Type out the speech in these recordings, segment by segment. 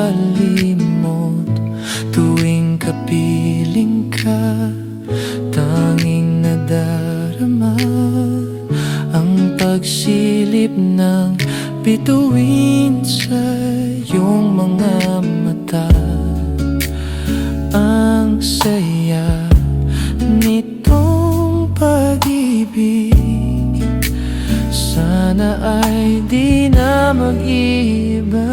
makalimot. Tuwing kapiling ka, tanging nadarama ang pagsilip ng bituin sa iyong mga mata. Ang saya nitong pag-ibig, sana ay di na mag-iba.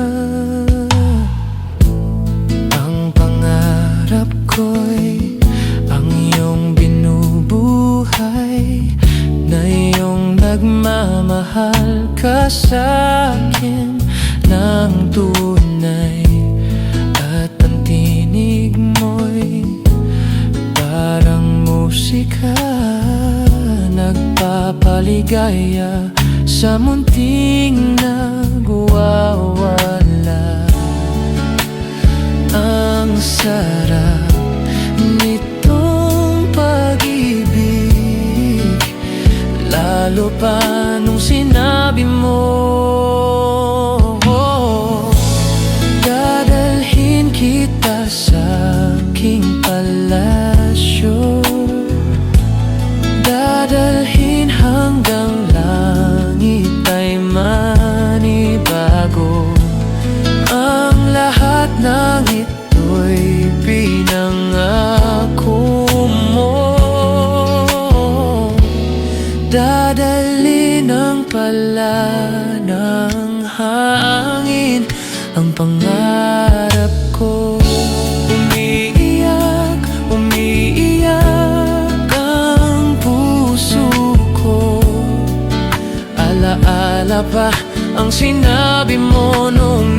Ang pangarap ko'y ang iyong binubuhay, na iyong nagmamahal ka sa'kin ng tunay. At ang tinig mo'y parang musika, nagpapaligaya sa munting nagwawala. Ang sarap nitong pag-ibig, lalo pa nung sinabi mo, dadalhin kita sa aking palasyo, dadalhin hanggang langit ay manibago. Ang lahat ng ito'y pinangako mo, dadalhin ng pala ng hangin ang pangarap ko. Umiiyak, umiiyak ang puso ko, alaala pa ang sinabi mo nung